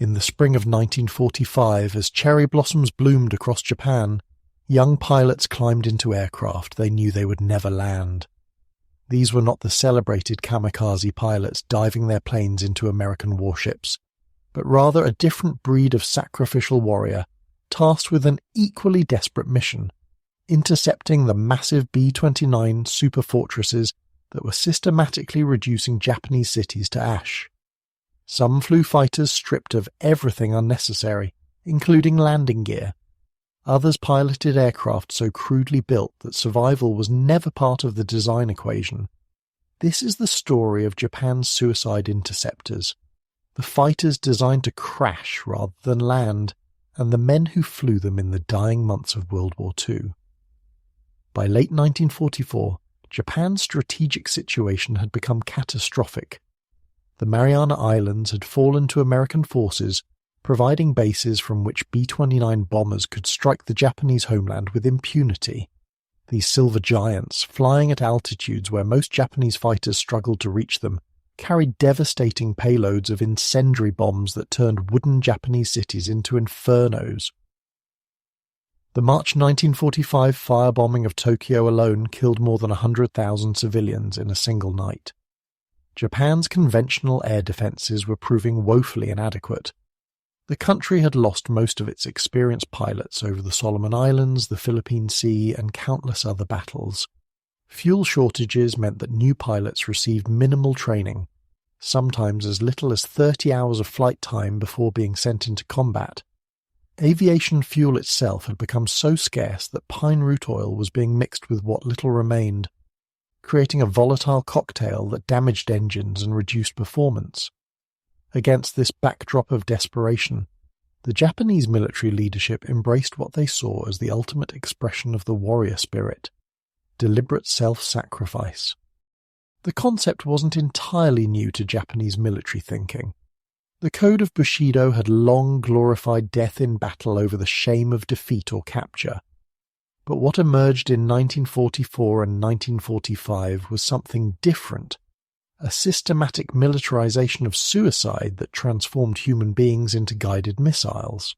In the spring of 1945, as cherry blossoms bloomed across Japan, young pilots climbed into aircraft they knew they would never land. These were not the celebrated kamikaze pilots diving their planes into American warships, but rather a different breed of sacrificial warrior tasked with an equally desperate mission, intercepting the massive B-29 Superfortresses that were systematically reducing Japanese cities to ash. Some flew fighters stripped of everything unnecessary, including landing gear. Others piloted aircraft so crudely built that survival was never part of the design equation. This is the story of Japan's suicide interceptors, the fighters designed to crash rather than land, and the men who flew them in the dying months of World War II. By late 1944, Japan's strategic situation had become catastrophic. The Mariana Islands had fallen to American forces, providing bases from which B-29 bombers could strike the Japanese homeland with impunity. These silver giants, flying at altitudes where most Japanese fighters struggled to reach them, carried devastating payloads of incendiary bombs that turned wooden Japanese cities into infernos. The March 1945 firebombing of Tokyo alone killed more than 100,000 civilians in a single night. Japan's conventional air defences were proving woefully inadequate. The country had lost most of its experienced pilots over the Solomon Islands, the Philippine Sea, and countless other battles. Fuel shortages meant that new pilots received minimal training, sometimes as little as 30 hours of flight time before being sent into combat. Aviation fuel itself had become so scarce that pine root oil was being mixed with what little remained, creating a volatile cocktail that damaged engines and reduced performance. Against this backdrop of desperation, the Japanese military leadership embraced what they saw as the ultimate expression of the warrior spirit: deliberate self-sacrifice. The concept wasn't entirely new to Japanese military thinking. The code of Bushido had long glorified death in battle over the shame of defeat or capture. But what emerged in 1944 and 1945 was something different, a systematic militarization of suicide that transformed human beings into guided missiles.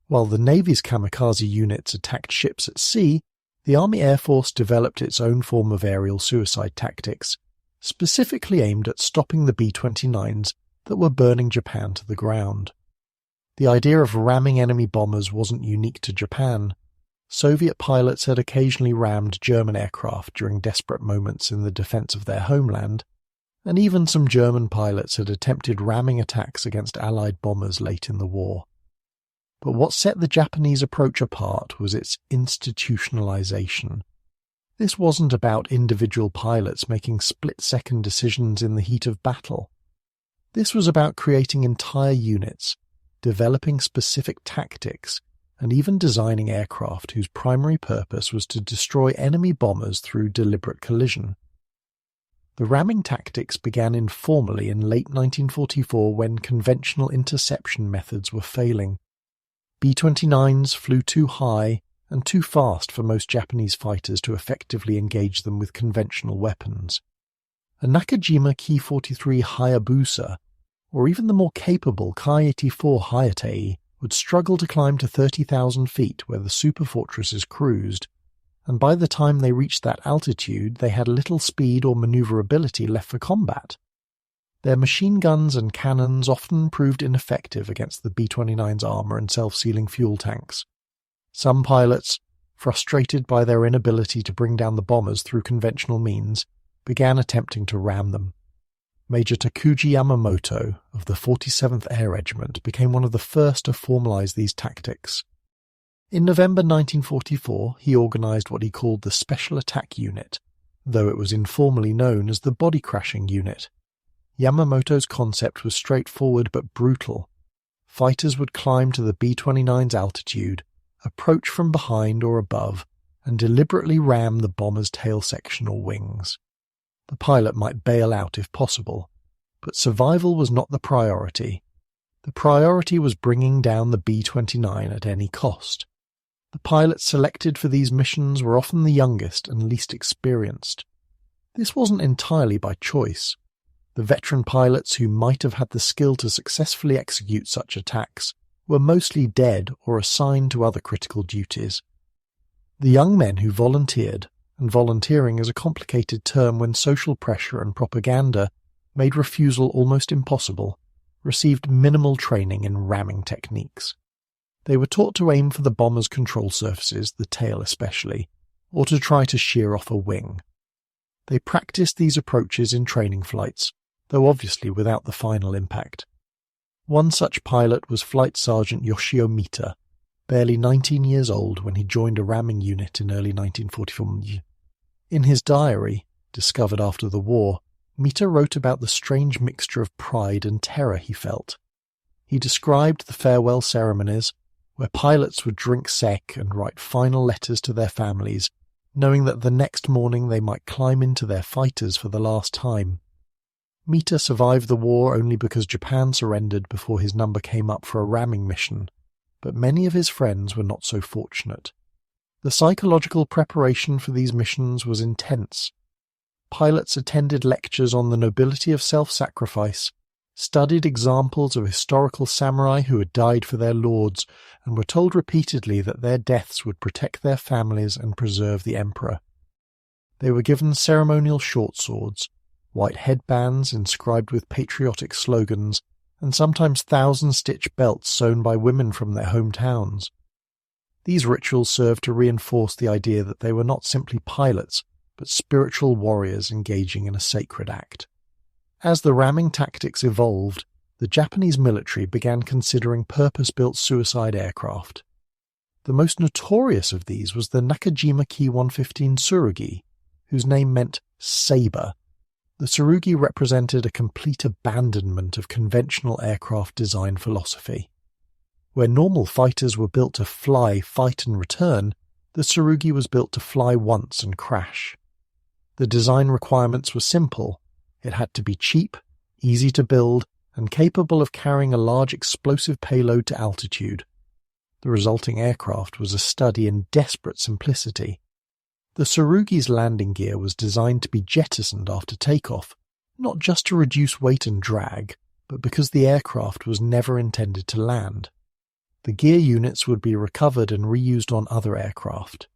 While the Navy's kamikaze units attacked ships at sea, the Army Air Force developed its own form of aerial suicide tactics, specifically aimed at stopping the B-29s that were burning Japan to the ground. The idea of ramming enemy bombers wasn't unique to Japan. Soviet pilots had occasionally rammed German aircraft during desperate moments in the defense of their homeland, and even some German pilots had attempted ramming attacks against Allied bombers late in the war. But what set the Japanese approach apart was its institutionalization. This wasn't about individual pilots making split-second decisions in the heat of battle. This was about creating entire units, developing specific tactics, and even designing aircraft whose primary purpose was to destroy enemy bombers through deliberate collision. The ramming tactics began informally in late 1944 when conventional interception methods were failing. B-29s flew too high and too fast for most Japanese fighters to effectively engage them with conventional weapons. A Nakajima Ki-43 Hayabusa, or even the more capable Ki-84 Hayatei, would struggle to climb to 30,000 feet where the Superfortresses cruised, and by the time they reached that altitude they had little speed or maneuverability left for combat. Their machine guns and cannons often proved ineffective against the B-29's armor and self-sealing fuel tanks. Some pilots, frustrated by their inability to bring down the bombers through conventional means, began attempting to ram them. Major Takuji Yamamoto of the 47th Air Regiment became one of the first to formalize these tactics. In November 1944, he organized what he called the Special Attack Unit, though it was informally known as the Body Crashing Unit. Yamamoto's concept was straightforward but brutal. Fighters would climb to the B-29's altitude, approach from behind or above, and deliberately ram the bomber's tail section or wings. The pilot might bail out if possible, but survival was not the priority. The priority was bringing down the B-29 at any cost. The pilots selected for these missions were often the youngest and least experienced. This wasn't entirely by choice. The veteran pilots who might have had the skill to successfully execute such attacks were mostly dead or assigned to other critical duties. The young men who volunteered, and volunteering is a complicated term when social pressure and propaganda made refusal almost impossible, received minimal training in ramming techniques. They were taught to aim for the bomber's control surfaces, the tail especially, or to try to shear off a wing. They practiced these approaches in training flights, though obviously without the final impact. One such pilot was Flight Sergeant Yoshio Mita, barely 19 years old when he joined a ramming unit in early 1944. In his diary, discovered after the war, Mita wrote about the strange mixture of pride and terror he felt. He described the farewell ceremonies, where pilots would drink sake and write final letters to their families, knowing that the next morning they might climb into their fighters for the last time. Mita survived the war only because Japan surrendered before his number came up for a ramming mission, but many of his friends were not so fortunate. The psychological preparation for these missions was intense. Pilots attended lectures on the nobility of self-sacrifice, studied examples of historical samurai who had died for their lords, and were told repeatedly that their deaths would protect their families and preserve the emperor. They were given ceremonial short swords, white headbands inscribed with patriotic slogans, and sometimes 1,000-stitch belts sewn by women from their hometowns. These rituals served to reinforce the idea that they were not simply pilots, but spiritual warriors engaging in a sacred act. As the ramming tactics evolved, the Japanese military began considering purpose-built suicide aircraft. The most notorious of these was the Nakajima Ki-115 Tsurugi, whose name meant saber. The Tsurugi represented a complete abandonment of conventional aircraft design philosophy. Where normal fighters were built to fly, fight and return, the Tsurugi was built to fly once and crash. The design requirements were simple. It had to be cheap, easy to build, and capable of carrying a large explosive payload to altitude. The resulting aircraft was a study in desperate simplicity. The Tsurugi's landing gear was designed to be jettisoned after takeoff, not just to reduce weight and drag, but because the aircraft was never intended to land. The gear units would be recovered and reused on other aircraft.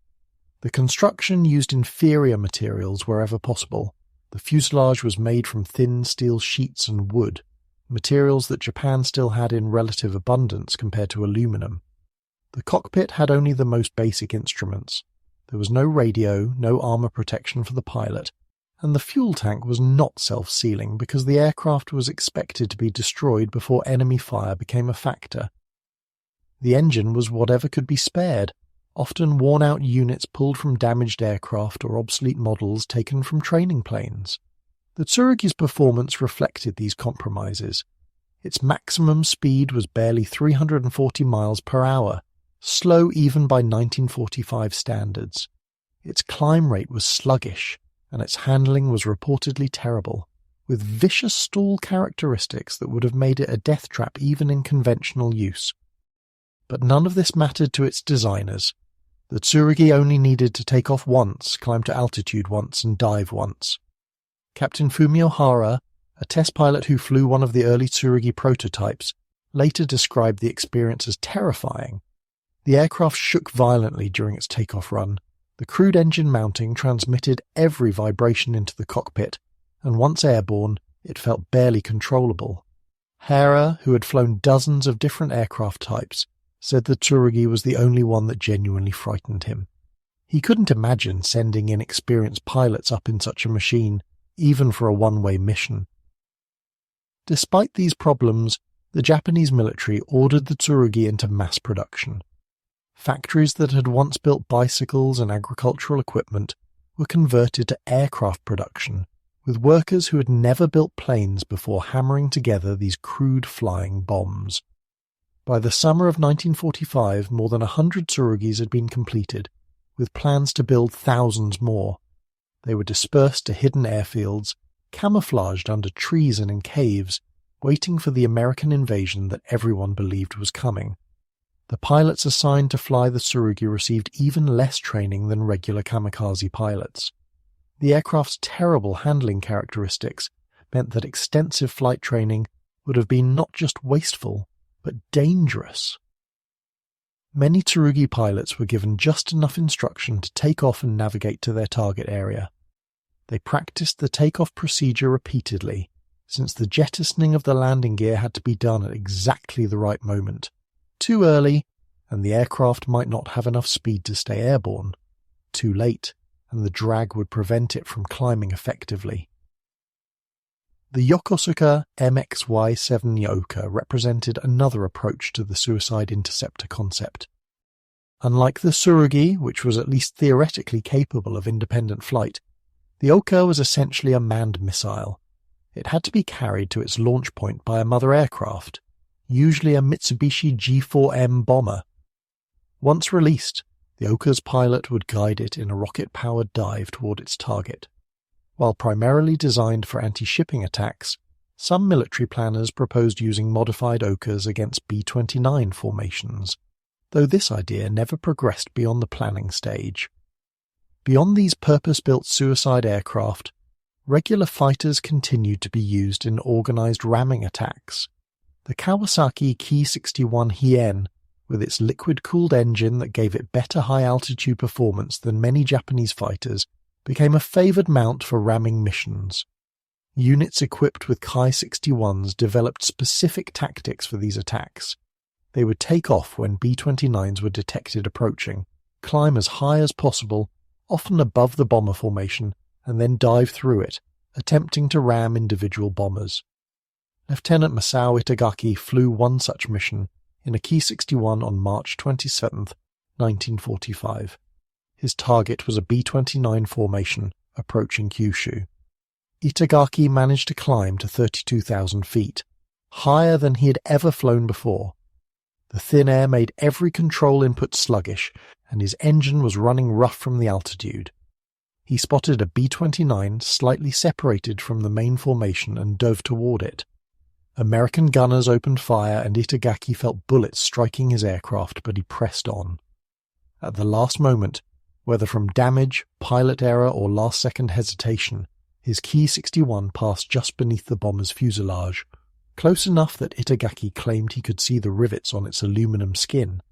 The construction used inferior materials wherever possible. The fuselage was made from thin steel sheets and wood, materials that Japan still had in relative abundance compared to aluminum. The cockpit had only the most basic instruments. There was no radio, no armor protection for the pilot, and the fuel tank was not self-sealing because the aircraft was expected to be destroyed before enemy fire became a factor. The engine was whatever could be spared, often worn-out units pulled from damaged aircraft or obsolete models taken from training planes. The Tsurugi's performance reflected these compromises. Its maximum speed was barely 340 miles per hour, slow even by 1945 standards. Its climb rate was sluggish, and its handling was reportedly terrible, with vicious stall characteristics that would have made it a death trap even in conventional use. But none of this mattered to its designers. The Tsurugi only needed to take off once, climb to altitude once, and dive once. Captain Fumio Hara, a test pilot who flew one of the early Tsurugi prototypes, later described the experience as terrifying. The aircraft shook violently during its takeoff run. The crude engine mounting transmitted every vibration into the cockpit, and once airborne, it felt barely controllable. Hara, who had flown dozens of different aircraft types, said the Tsurugi was the only one that genuinely frightened him. He couldn't imagine sending inexperienced pilots up in such a machine, even for a one-way mission. Despite these problems, the Japanese military ordered the Tsurugi into mass production. Factories that had once built bicycles and agricultural equipment were converted to aircraft production, with workers who had never built planes before hammering together these crude flying bombs. By the summer of 1945, more than 100 Tsurugis had been completed, with plans to build thousands more. They were dispersed to hidden airfields, camouflaged under trees and in caves, waiting for the American invasion that everyone believed was coming. The pilots assigned to fly the Tsurugi received even less training than regular kamikaze pilots. The aircraft's terrible handling characteristics meant that extensive flight training would have been not just wasteful, but dangerous. Many Tsurugi pilots were given just enough instruction to take off and navigate to their target area. They practiced the takeoff procedure repeatedly, since the jettisoning of the landing gear had to be done at exactly the right moment. Too early, and the aircraft might not have enough speed to stay airborne. Too late, and the drag would prevent it from climbing effectively. The Yokosuka MXY-7 Yoka represented another approach to the suicide interceptor concept. Unlike the Tsurugi, which was at least theoretically capable of independent flight, the Oka was essentially a manned missile. It had to be carried to its launch point by a mother aircraft, usually a Mitsubishi G4M bomber. Once released, the Oka's pilot would guide it in a rocket-powered dive toward its target. While primarily designed for anti-shipping attacks, some military planners proposed using modified Okas against B-29 formations, though this idea never progressed beyond the planning stage. Beyond these purpose-built suicide aircraft, regular fighters continued to be used in organized ramming attacks. The Kawasaki Ki-61 Hien, with its liquid-cooled engine that gave it better high-altitude performance than many Japanese fighters, became a favored mount for ramming missions. Units equipped with Ki-61s developed specific tactics for these attacks. They would take off when B-29s were detected approaching, climb as high as possible, often above the bomber formation, and then dive through it, attempting to ram individual bombers. Lieutenant Masao Itagaki flew one such mission in a Ki-61 on March 27, 1945. His target was a B-29 formation approaching Kyushu. Itagaki managed to climb to 32,000 feet, higher than he had ever flown before. The thin air made every control input sluggish, and his engine was running rough from the altitude. He spotted a B-29 slightly separated from the main formation and dove toward it. American gunners opened fire and Itagaki felt bullets striking his aircraft, but he pressed on. At the last moment, whether from damage, pilot error, or last-second hesitation, his Ki-61 passed just beneath the bomber's fuselage, close enough that Itagaki claimed he could see the rivets on its aluminum skin.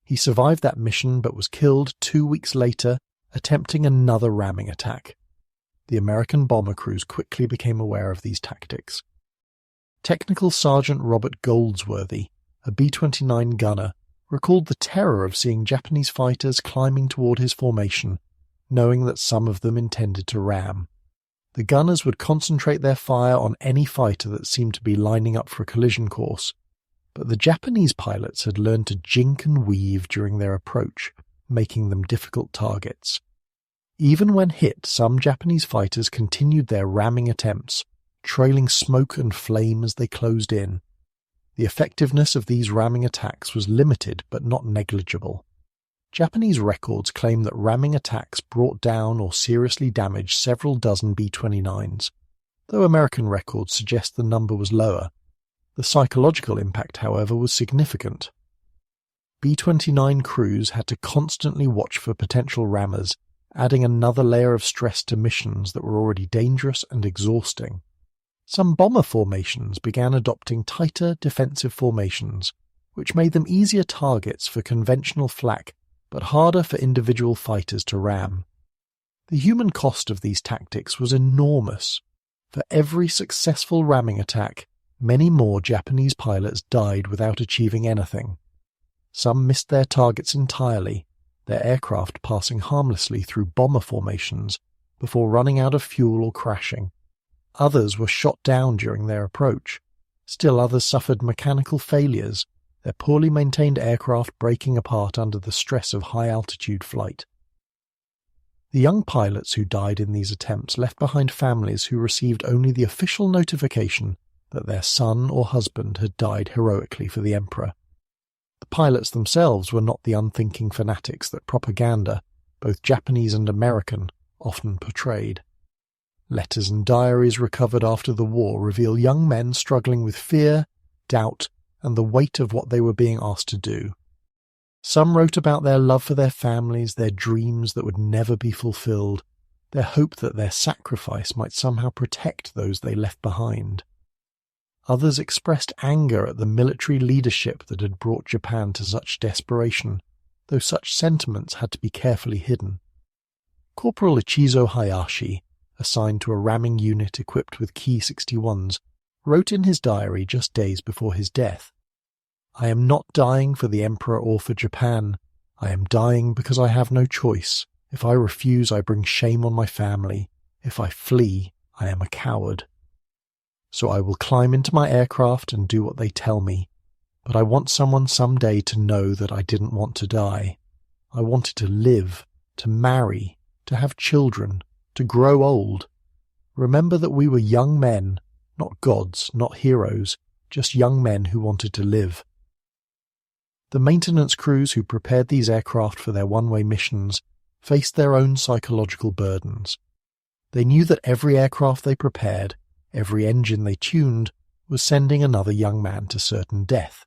He survived that mission but was killed 2 weeks later, attempting another ramming attack. The American bomber crews quickly became aware of these tactics. Technical Sergeant Robert Goldsworthy, a B-29 gunner, recalled the terror of seeing Japanese fighters climbing toward his formation, knowing that some of them intended to ram. The gunners would concentrate their fire on any fighter that seemed to be lining up for a collision course, but the Japanese pilots had learned to jink and weave during their approach, making them difficult targets. Even when hit, some Japanese fighters continued their ramming attempts, trailing smoke and flame as they closed in. The effectiveness of these ramming attacks was limited but not negligible. Japanese records claim that ramming attacks brought down or seriously damaged several dozen B-29s, though American records suggest the number was lower. The psychological impact, however, was significant. B-29 crews had to constantly watch for potential rammers, adding another layer of stress to missions that were already dangerous and exhausting. Some bomber formations began adopting tighter defensive formations, which made them easier targets for conventional flak but harder for individual fighters to ram. The human cost of these tactics was enormous. For every successful ramming attack, many more Japanese pilots died without achieving anything. Some missed their targets entirely, their aircraft passing harmlessly through bomber formations before running out of fuel or crashing. Others were shot down during their approach. Still others suffered mechanical failures, their poorly maintained aircraft breaking apart under the stress of high-altitude flight. The young pilots who died in these attempts left behind families who received only the official notification that their son or husband had died heroically for the emperor. The pilots themselves were not the unthinking fanatics that propaganda, both Japanese and American, often portrayed. Letters and diaries recovered after the war reveal young men struggling with fear, doubt, and the weight of what they were being asked to do. Some wrote about their love for their families, their dreams that would never be fulfilled, their hope that their sacrifice might somehow protect those they left behind. Others expressed anger at the military leadership that had brought Japan to such desperation, though such sentiments had to be carefully hidden. Corporal Ichizo Hayashi, assigned to a ramming unit equipped with Ki-61s, wrote in his diary just days before his death, "I am not dying for the Emperor or for Japan. I am dying because I have no choice. If I refuse, I bring shame on my family. If I flee, I am a coward. So I will climb into my aircraft and do what they tell me. But I want someone someday to know that I didn't want to die. I wanted to live, to marry, to have children, to grow old. Remember that we were young men, not gods, not heroes, just young men who wanted to live." The maintenance crews who prepared these aircraft for their one-way missions faced their own psychological burdens. They knew that every aircraft they prepared, every engine they tuned, was sending another young man to certain death.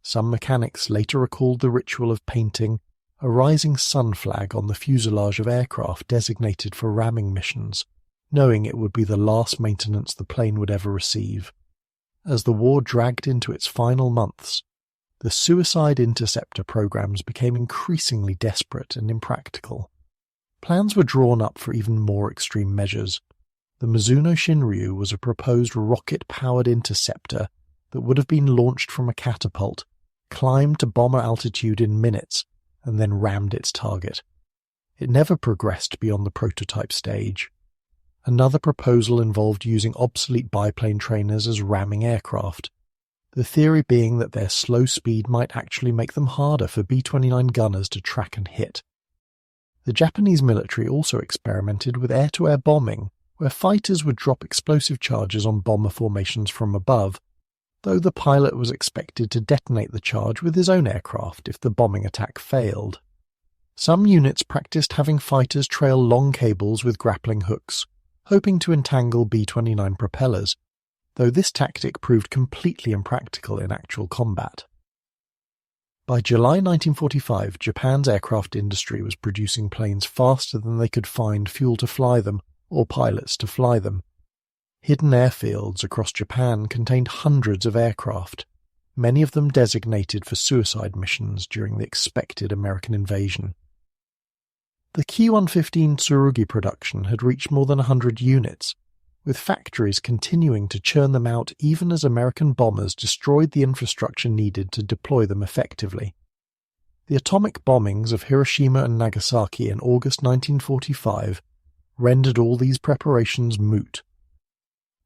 Some mechanics later recalled the ritual of painting a rising sun flag on the fuselage of aircraft designated for ramming missions, knowing it would be the last maintenance the plane would ever receive. As the war dragged into its final months, the suicide interceptor programs became increasingly desperate and impractical. Plans were drawn up for even more extreme measures. The Mizuno Shinryu was a proposed rocket-powered interceptor that would have been launched from a catapult, climbed to bomber altitude in minutes, and then rammed its target. It never progressed beyond the prototype stage. Another proposal involved using obsolete biplane trainers as ramming aircraft, the theory being that their slow speed might actually make them harder for B-29 gunners to track and hit. The Japanese military also experimented with air-to-air bombing, where fighters would drop explosive charges on bomber formations from above, though the pilot was expected to detonate the charge with his own aircraft if the bombing attack failed. Some units practiced having fighters trail long cables with grappling hooks, hoping to entangle B-29 propellers, though this tactic proved completely impractical in actual combat. By July 1945, Japan's aircraft industry was producing planes faster than they could find fuel to fly them or pilots to fly them. Hidden airfields across Japan contained hundreds of aircraft, many of them designated for suicide missions during the expected American invasion. The Ki-115 Tsurugi production had reached more than 100 units, with factories continuing to churn them out even as American bombers destroyed the infrastructure needed to deploy them effectively. The atomic bombings of Hiroshima and Nagasaki in August 1945 rendered all these preparations moot.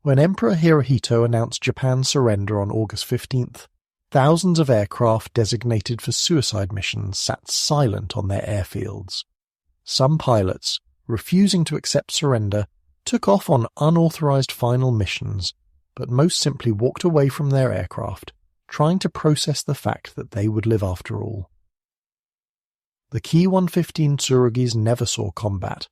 When Emperor Hirohito announced Japan's surrender on August 15th, thousands of aircraft designated for suicide missions sat silent on their airfields. Some pilots, refusing to accept surrender, took off on unauthorized final missions, but most simply walked away from their aircraft, trying to process the fact that they would live after all. The Ki-115 Tsurugis never saw combat.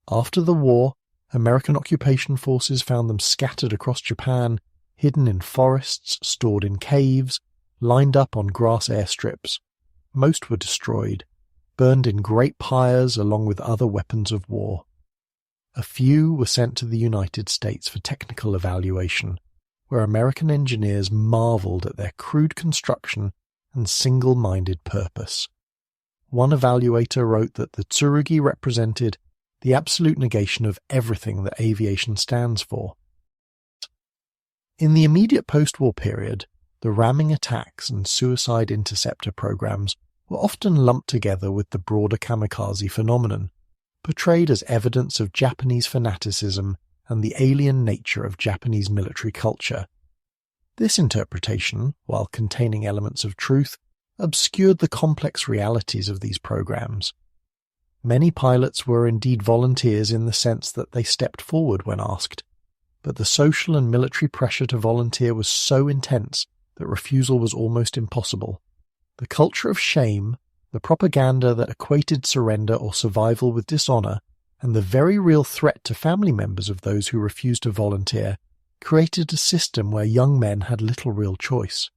After the war, American occupation forces found them scattered across Japan, hidden in forests, stored in caves, lined up on grass airstrips. Most were destroyed, burned in great pyres along with other weapons of war. A few were sent to the United States for technical evaluation, where American engineers marveled at their crude construction and single-minded purpose. One evaluator wrote that the Tsurugi represented the absolute negation of everything that aviation stands for. In the immediate post-war period, the ramming attacks and suicide interceptor programs were often lumped together with the broader kamikaze phenomenon, portrayed as evidence of Japanese fanaticism and the alien nature of Japanese military culture. This interpretation, while containing elements of truth, obscured the complex realities of these programs. Many pilots were indeed volunteers in the sense that they stepped forward when asked, but the social and military pressure to volunteer was so intense that refusal was almost impossible. The culture of shame, the propaganda that equated surrender or survival with dishonor, and the very real threat to family members of those who refused to volunteer created a system where young men had little real choice.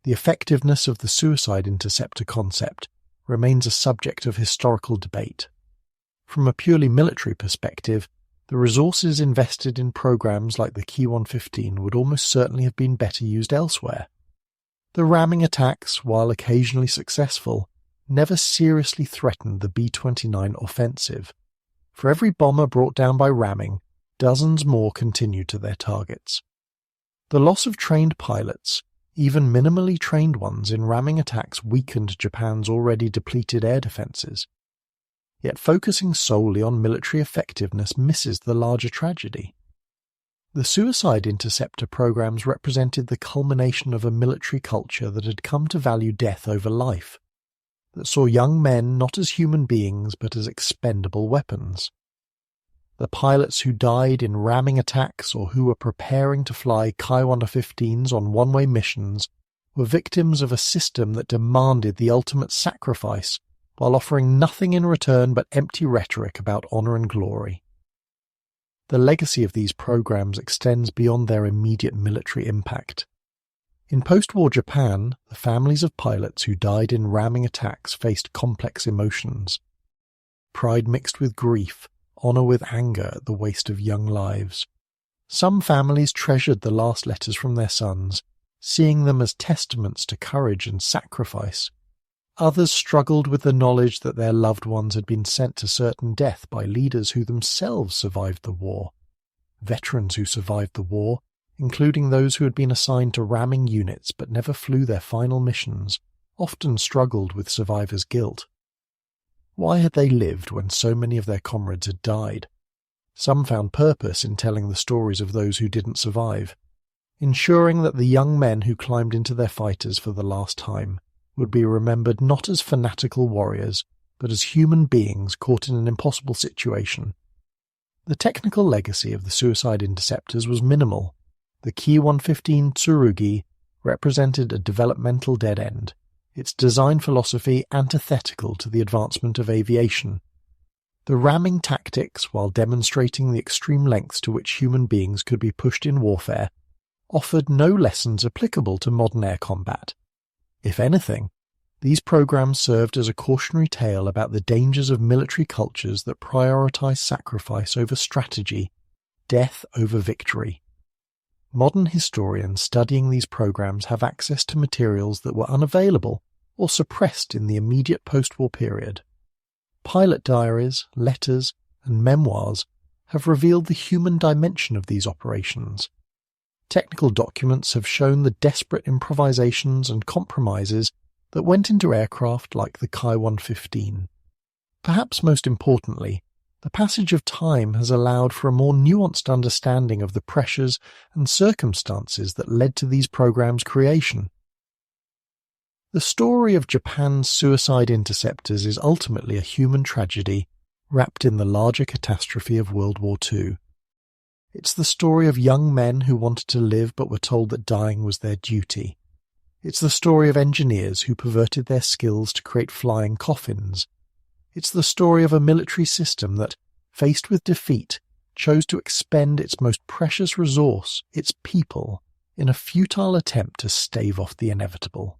The effectiveness of the suicide interceptor concept remains a subject of historical debate. From a purely military perspective, the resources invested in programs like the Ki-115 would almost certainly have been better used elsewhere. The ramming attacks, while occasionally successful, never seriously threatened the B-29 offensive. For every bomber brought down by ramming, dozens more continued to their targets. The loss of trained pilots, even minimally trained ones, in ramming attacks weakened Japan's already depleted air defences. Yet focusing solely on military effectiveness misses the larger tragedy. The suicide interceptor programs represented the culmination of a military culture that had come to value death over life, that saw young men not as human beings but as expendable weapons. The pilots who died in ramming attacks or who were preparing to fly Ki-115s on one-way missions were victims of a system that demanded the ultimate sacrifice while offering nothing in return but empty rhetoric about honour and glory. The legacy of these programs extends beyond their immediate military impact. In post-war Japan, the families of pilots who died in ramming attacks faced complex emotions. Pride mixed with grief, honour with anger at the waste of young lives. Some families treasured the last letters from their sons, seeing them as testaments to courage and sacrifice. Others struggled with the knowledge that their loved ones had been sent to certain death by leaders who themselves survived the war. Veterans who survived the war, including those who had been assigned to ramming units but never flew their final missions, often struggled with survivors' guilt. Why had they lived when so many of their comrades had died? Some found purpose in telling the stories of those who didn't survive, ensuring that the young men who climbed into their fighters for the last time would be remembered not as fanatical warriors, but as human beings caught in an impossible situation. The technical legacy of the suicide interceptors was minimal. The Ki-115 Tsurugi represented a developmental dead end, its design philosophy antithetical to the advancement of aviation. The ramming tactics, while demonstrating the extreme lengths to which human beings could be pushed in warfare, offered no lessons applicable to modern air combat. If anything, these programs served as a cautionary tale about the dangers of military cultures that prioritize sacrifice over strategy, death over victory. Modern historians studying these programs have access to materials that were unavailable or suppressed in the immediate post-war period. Pilot diaries, letters, and memoirs have revealed the human dimension of these operations. Technical documents have shown the desperate improvisations and compromises that went into aircraft like the Ki-115. Perhaps most importantly, the passage of time has allowed for a more nuanced understanding of the pressures and circumstances that led to these programs' creation. The story of Japan's suicide interceptors is ultimately a human tragedy wrapped in the larger catastrophe of World War II. It's the story of young men who wanted to live but were told that dying was their duty. It's the story of engineers who perverted their skills to create flying coffins. It's the story of a military system that, faced with defeat, chose to expend its most precious resource, its people, in a futile attempt to stave off the inevitable.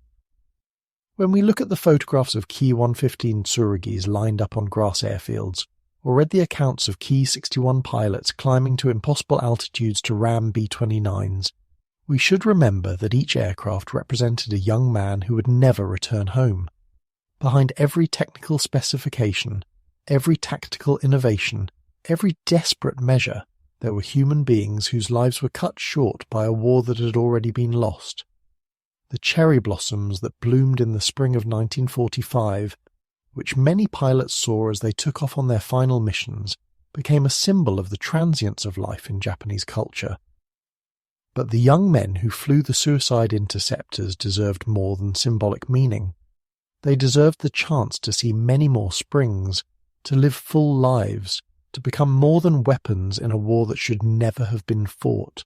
When we look at the photographs of Ki-115 Tsurugis lined up on grass airfields, or read the accounts of Ki-61 pilots climbing to impossible altitudes to ram B-29s, we should remember that each aircraft represented a young man who would never return home. Behind every technical specification, every tactical innovation, every desperate measure, there were human beings whose lives were cut short by a war that had already been lost. The cherry blossoms that bloomed in the spring of 1945, which many pilots saw as they took off on their final missions, became a symbol of the transience of life in Japanese culture. But the young men who flew the suicide interceptors deserved more than symbolic meaning. They deserved the chance to see many more springs, to live full lives, to become more than weapons in a war that should never have been fought.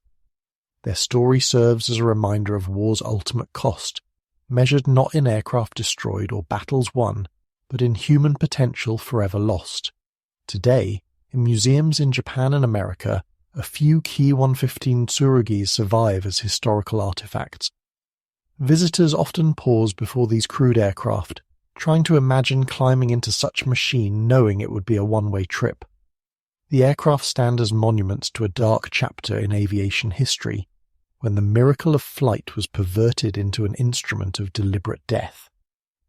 Their story serves as a reminder of war's ultimate cost, measured not in aircraft destroyed or battles won, but in human potential forever lost. Today, in museums in Japan and America, a few Ki-115 Tsurugis survive as historical artifacts. Visitors often pause before these crude aircraft, trying to imagine climbing into such a machine knowing it would be a one-way trip. The aircraft stand as monuments to a dark chapter in aviation history, when the miracle of flight was perverted into an instrument of deliberate death.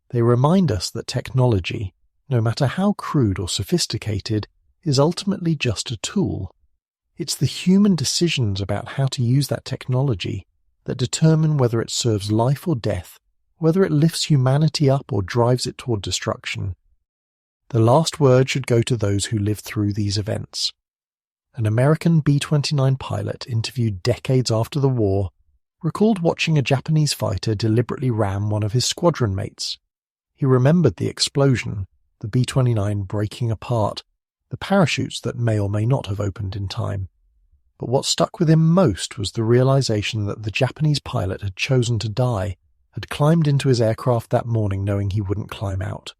They remind us that technology, no matter how crude or sophisticated, is ultimately just a tool. It's the human decisions about how to use that technology that determine whether it serves life or death, whether it lifts humanity up or drives it toward destruction. The last word should go to those who lived through these events. An American B-29 pilot interviewed decades after the war recalled watching a Japanese fighter deliberately ram one of his squadron mates. He remembered the explosion, the B-29 breaking apart, the parachutes that may or may not have opened in time. But what stuck with him most was the realization that the Japanese pilot had chosen to die, had climbed into his aircraft that morning knowing he wouldn't climb out.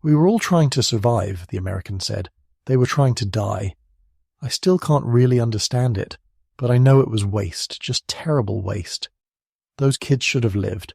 "We were all trying to survive," the American said. "They were trying to die. I still can't really understand it, but I know it was waste, just terrible waste. Those kids should have lived.